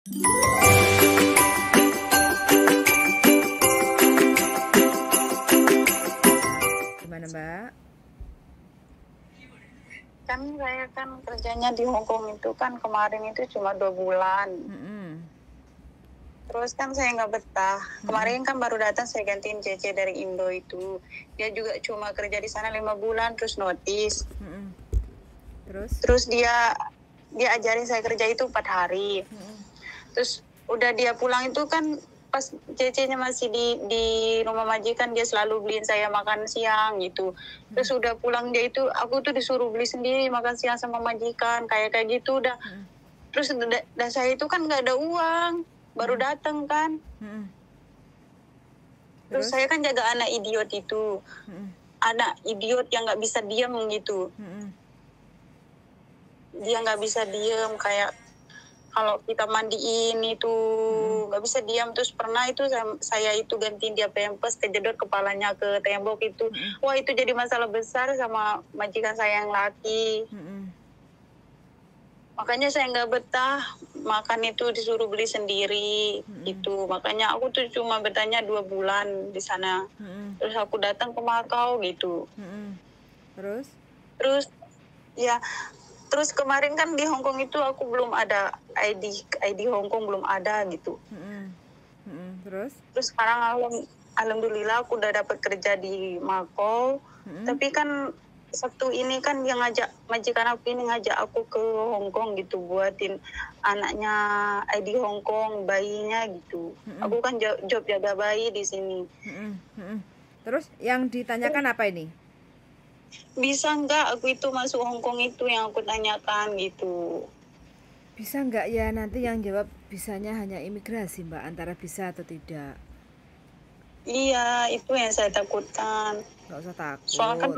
Gimana Mbak? Kan saya kan kerjanya di Hong Kong itu kan kemarin itu cuma 2 bulan. Terus kan saya nggak betah. Kemarin kan baru datang saya gantiin CC dari Indo itu. Dia juga cuma kerja di sana 5 bulan terus notice. Terus dia ajarin saya kerja itu 4 hari. Terus udah dia pulang itu kan pas CC-nya masih di rumah majikan, dia selalu beliin saya makan siang gitu. Terus udah pulang dia itu aku tuh disuruh beli sendiri makan siang sama majikan kayak gitu udah. Terus saya itu kan nggak ada uang, baru datang kan. Terus saya kan jaga anak idiot itu, anak idiot yang nggak bisa diam gitu. Dia nggak bisa diam, kayak kalau kita mandiin itu nggak bisa diam. Terus pernah itu saya itu gantiin dia pampers, kejedot kepalanya ke tembok itu. Wah itu jadi masalah besar sama majikan saya yang laki. Makanya saya nggak betah, makan itu disuruh beli sendiri gitu. Makanya aku tuh cuma betahnya 2 bulan di sana. Terus aku datang ke Makau gitu. Terus ya, terus kemarin kan di Hong Kong itu aku belum ada ID Hong Kong, belum ada gitu. Terus sekarang alhamdulillah aku udah dapat kerja di Makau. Tapi kan Sabtu ini kan dia majikan aku ini ngajak aku ke Hong Kong gitu, buatin anaknya ID Hong Kong, bayinya gitu. Aku kan job jaga bayi di sini. Terus yang ditanyakan apa ini? Bisa nggak aku itu masuk Hong Kong, itu yang aku tanyakan gitu. Bisa nggak ya, nanti yang jawab bisanya hanya imigrasi Mbak, antara bisa atau tidak. Iya, itu yang saya takutkan. Nggak usah takut. Soalnya kan,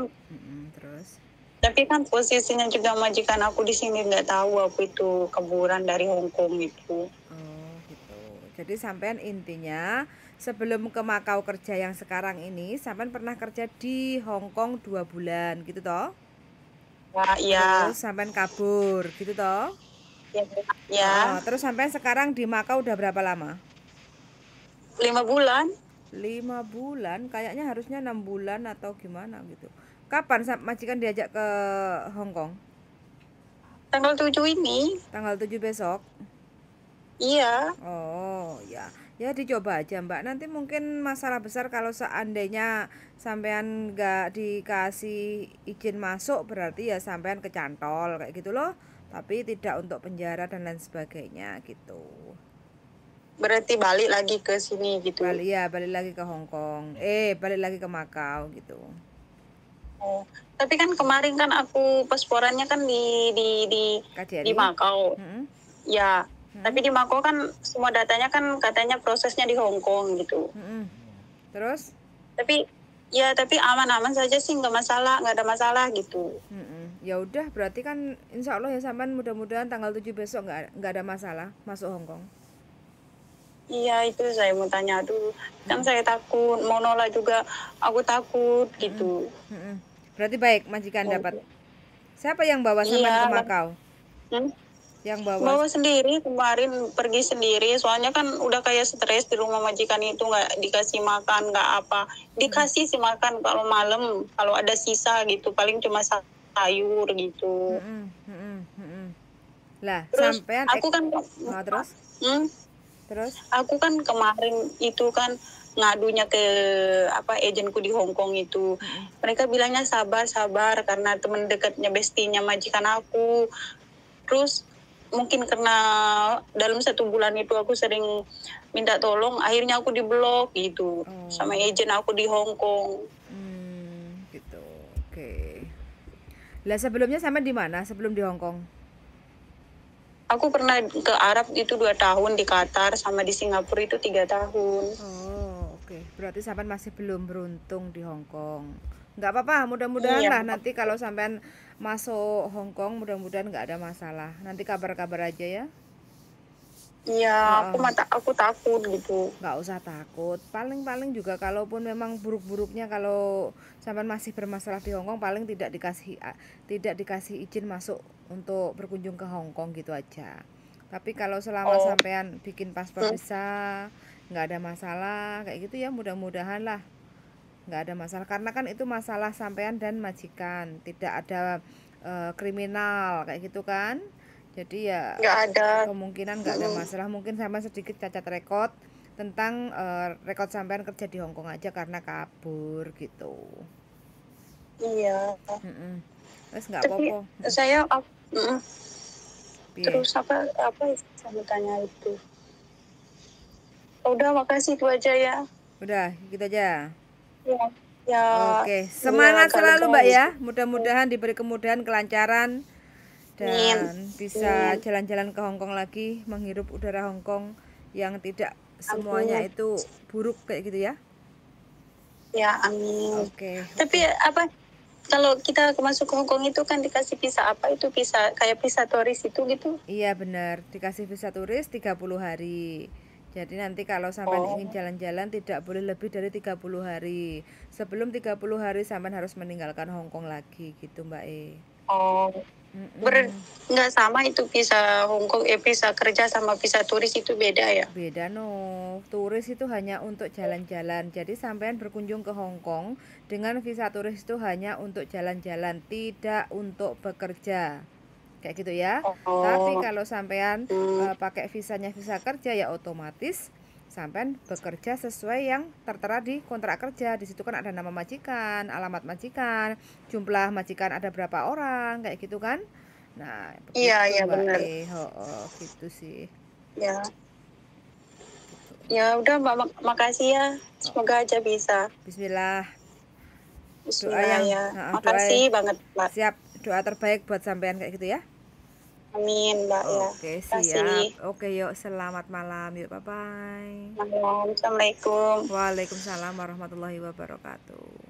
terus? tapi kan posisinya juga majikan aku di sini nggak tahu aku itu keburan dari Hong Kong itu. Oh gitu. Jadi sampean intinya sebelum ke Makau kerja yang sekarang ini, sampean pernah kerja di Hong Kong 2 bulan gitu toh? Wah, iya. Terus sampean kabur gitu toh? Ya. Terus sampean sekarang di Makau udah berapa lama? 5 bulan. 5 bulan, kayaknya harusnya 6 bulan atau gimana gitu. Kapan majikan diajak ke Hong Kong? Tanggal 7 ini. Tanggal 7 besok? Iya. Oh ya, ya dicoba aja Mbak. Nanti mungkin masalah besar kalau seandainya sampean nggak dikasih izin masuk, berarti ya sampean kecantol kayak gitu loh. Tapi tidak untuk penjara dan lain sebagainya gitu. Berarti balik lagi ke sini gitu. Balik lagi ke Hong Kong. Balik lagi ke Makau gitu. Oh, tapi kan kemarin kan aku pasporannya kan di Makau. Ya. Tapi di Makau kan semua datanya kan katanya prosesnya di Hong Kong gitu. Terus? Tapi aman-aman saja sih, nggak ada masalah gitu. Ya udah, berarti kan insya Allah ya sampean mudah-mudahan tanggal 7 besok nggak ada masalah masuk Hong Kong. Iya, itu saya mau tanya dulu. Kan saya takut, mau nolak juga aku takut gitu. Berarti baik majikan dapat. Siapa yang bawa sampean ke Makau? Yang bawa sendiri, kemarin pergi sendiri. Soalnya kan udah kayak stres di rumah majikan itu, nggak dikasih makan, nggak apa. Dikasih sih makan kalau malam, kalau ada sisa gitu, paling cuma sayur gitu. Lah, terus sampean aku kan terus aku kan kemarin itu kan ngadunya ke agenku di Hong Kong itu. Mereka bilangnya sabar karena teman dekatnya bestinya majikan aku. Terus mungkin karena dalam 1 bulan itu aku sering minta tolong, akhirnya aku diblok gitu sama agen aku di Hong Kong. Gitu. Oke. Lah sebelumnya sama di mana sebelum di Hong Kong? Aku pernah ke Arab itu 2 tahun, di Qatar, sama di Singapura itu 3 tahun. Oh, oke. Berarti sampean masih belum beruntung di Hong Kong. Nggak apa-apa, mudah-mudahan lah nanti kalau sampean masuk Hong Kong, mudah-mudahan nggak ada masalah. Nanti kabar-kabar aja ya. Iya, aku takut gitu. Nggak usah takut. Paling juga kalaupun memang buruk-buruknya kalau sampean masih bermasalah di Hong Kong, paling tidak dikasih izin masuk untuk berkunjung ke Hong Kong gitu aja. Tapi kalau selama sampean bikin paspor bisa, nggak ada masalah kayak gitu ya, mudah-mudahan lah nggak ada masalah, karena kan itu masalah sampean dan majikan, tidak ada kriminal kayak gitu kan. Jadi ya nggak ada. kemungkinan nggak ada masalah. Mungkin sama sedikit cacat rekod tentang rekod sampean kerja di Hongkong aja karena kabur gitu. Iya. Terus nggak Tapi apa-apa. saya Piye? terus apa saya tanya itu. Udah, makasih itu aja ya. Udah gitu aja. Ya. Oke, semangat ya, selalu Mbak ya. Mudah-mudahan diberi kemudahan, kelancaran, dan Amin. bisa jalan-jalan ke Hongkong lagi, menghirup udara Hongkong yang tidak semuanya Amin. itu buruk kayak gitu ya. Ya, amin. Oke. Tapi apa, kalau kita masuk ke Hongkong itu kan dikasih visa apa itu, visa kayak visa turis itu gitu? Iya benar, dikasih visa turis 30 hari. Jadi nanti kalau sampai ingin jalan-jalan tidak boleh lebih dari 30 hari. Sebelum 30 hari sampai harus meninggalkan Hongkong lagi gitu Mbak E. Nggak sama itu visa Hongkong, visa kerja sama visa turis itu beda ya? Beda no, turis itu hanya untuk jalan-jalan. Jadi sampean berkunjung ke Hongkong dengan visa turis itu hanya untuk jalan-jalan, tidak untuk bekerja. Kayak gitu ya. Tapi kalau sampean pakai visanya visa kerja ya otomatis sampean bekerja sesuai yang tertera di kontrak kerja. Di situ kan ada nama majikan, alamat majikan, jumlah majikan ada berapa orang, kayak gitu kan. Nah, begitu Iya, Mbak benar. gitu sih. Ya. Ya udah Mbak, makasih ya. Semoga aja bisa. Bismillah. Bismillah ya. Makasih banget Mbak. Siap, doa terbaik buat sampean kayak gitu ya. Amin Mbak ya. Oke, siap. Oke, yuk selamat malam. Yuk, bye-bye. Malam. Assalamualaikum. Waalaikumsalam warahmatullahi wabarakatuh.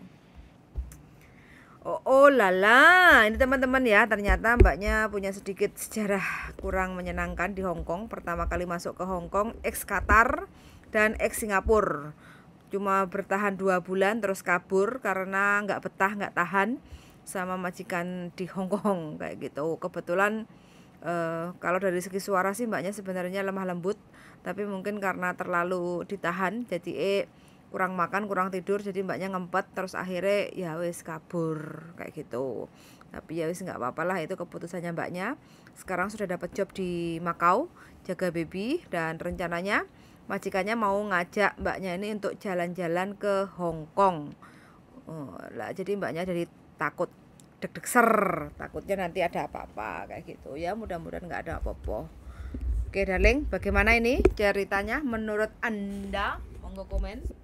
Oh lala, ini teman-teman ya, ternyata mbaknya punya sedikit sejarah kurang menyenangkan di Hongkong. Pertama kali masuk ke Hongkong, ex Qatar dan ex Singapura. Cuma bertahan 2 bulan terus kabur karena nggak betah, nggak tahan sama majikan di Hongkong kayak gitu. Kebetulan kalau dari segi suara sih mbaknya sebenarnya lemah lembut, tapi mungkin karena terlalu ditahan jadi kurang makan, kurang tidur, jadi mbaknya ngempet, terus akhirnya ya wis kabur kayak gitu. Tapi ya wis nggak apa-apa lah, itu keputusannya mbaknya. Sekarang sudah dapat job di Macau, jaga baby, dan rencananya majikannya mau ngajak mbaknya ini untuk jalan-jalan ke Hongkong. Lah jadi mbaknya jadi takut, deg-deg ser, takutnya nanti ada apa-apa kayak gitu ya. Mudah-mudahan nggak ada apa-apa. Oke darling, bagaimana ini ceritanya menurut anda? Monggo komen.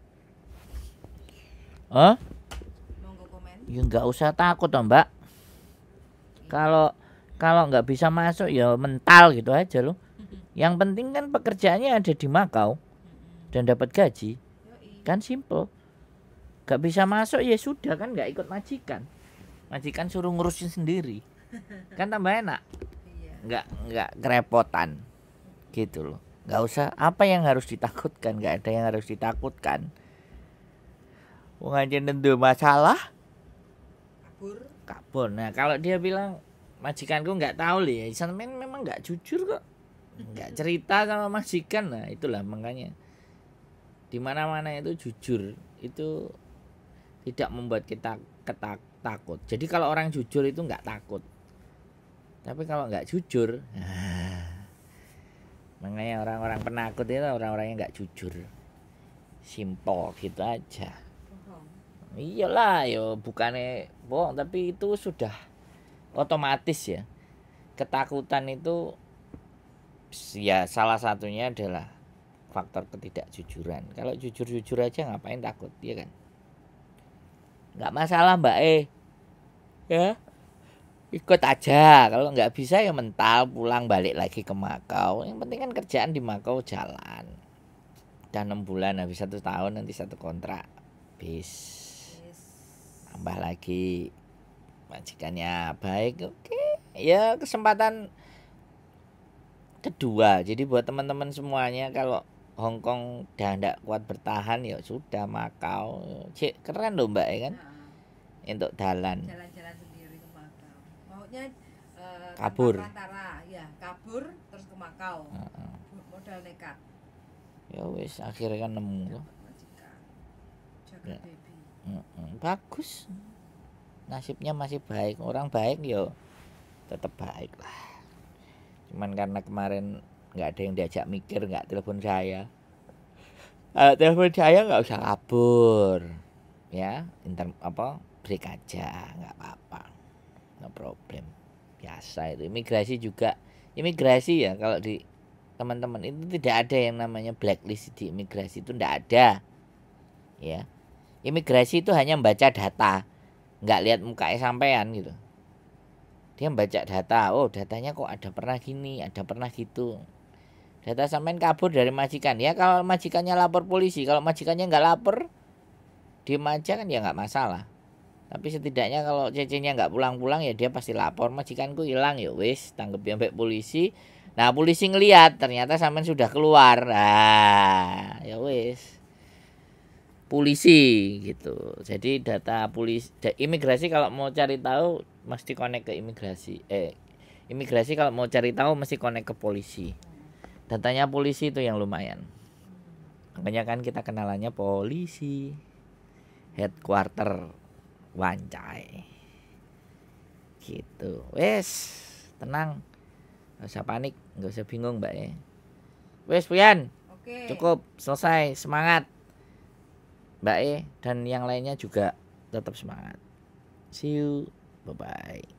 Monggo komen. Ya nggak usah takut toh Mbak. Kalau nggak bisa masuk ya mental gitu aja loh. Yang penting kan pekerjaannya ada di Macau dan dapat gaji, kan simple. Nggak bisa masuk ya sudah, kan nggak ikut majikan. Majikan suruh ngurusin sendiri, kan tambah enak. Nggak kerepotan gitu loh. Nggak usah, apa yang harus ditakutkan, nggak ada yang harus ditakutkan. Wong aja nentu masalah kabur. Nah kalau dia bilang majikanku nggak tahu ya, sampean memang nggak jujur kok, nggak cerita sama majikan. Nah itulah makanya di mana-mana itu jujur itu tidak membuat kita takut. Jadi kalau orang jujur itu nggak takut, tapi kalau nggak jujur, makanya orang-orang penakut itu orang-orang yang nggak jujur. Simple gitu aja. Iyalah yo, bukannya bohong, tapi itu sudah otomatis ya. Ketakutan itu ya salah satunya adalah faktor ketidakjujuran. Kalau jujur-jujur aja ngapain takut, ya kan? Nggak masalah Mbak ya, ikut aja. Kalau nggak bisa ya mental pulang balik lagi ke Macau. Yang penting kan kerjaan di Macau jalan. Udah 6 bulan, habis 1 tahun nanti 1 kontrak. Bis tambah lagi majikannya baik, oke. Ya kesempatan kedua. Jadi buat teman-teman semuanya, kalau Hongkong udah ndak kuat bertahan ya sudah Macau. Cik keren loh Mbak ya kan, untuk jalan sendiri ke Macau. Maunya kabur. antara ya kabur terus Makau. Modal nekat. Ya wis akhirnya kan nemu loh. Jaga baby. Bagus. Nasibnya masih baik. Orang baik yo tetap baik lah. Cuman karena kemarin nggak ada yang diajak mikir, nggak telepon saya. Telepon saya nggak usah kabur, ya break aja, nggak apa-apa, no problem, biasa itu. Imigrasi ya kalau di teman-teman itu tidak ada yang namanya blacklist di imigrasi, itu tidak ada, ya. Imigrasi itu hanya membaca data, nggak lihat mukanya sampean gitu. Dia membaca data, oh datanya kok ada pernah gini, ada pernah gitu. Data sampean kabur dari majikan, ya kalau majikannya lapor polisi, kalau majikannya nggak lapor, diem aja kan ya nggak masalah. Tapi setidaknya kalau cecenya nggak pulang-pulang ya dia pasti lapor, majikanku hilang, ya wis tangkep sampai polisi. Nah polisi ngelihat ternyata sampean sudah keluar, nah ya wis polisi gitu. Jadi data imigrasi kalau mau cari tahu mesti connect ke imigrasi. Imigrasi kalau mau cari tahu mesti connect ke polisi. Datanya polisi itu yang lumayan. Makanya kan kita kenalannya polisi. Headquarter Wancai. Gitu. Wes, tenang. Gak usah panik, gak usah bingung, Mbak ya. Wes, Puyan. Oke. Cukup, selesai, semangat. Mbak dan yang lainnya juga tetap semangat. See you. Bye bye.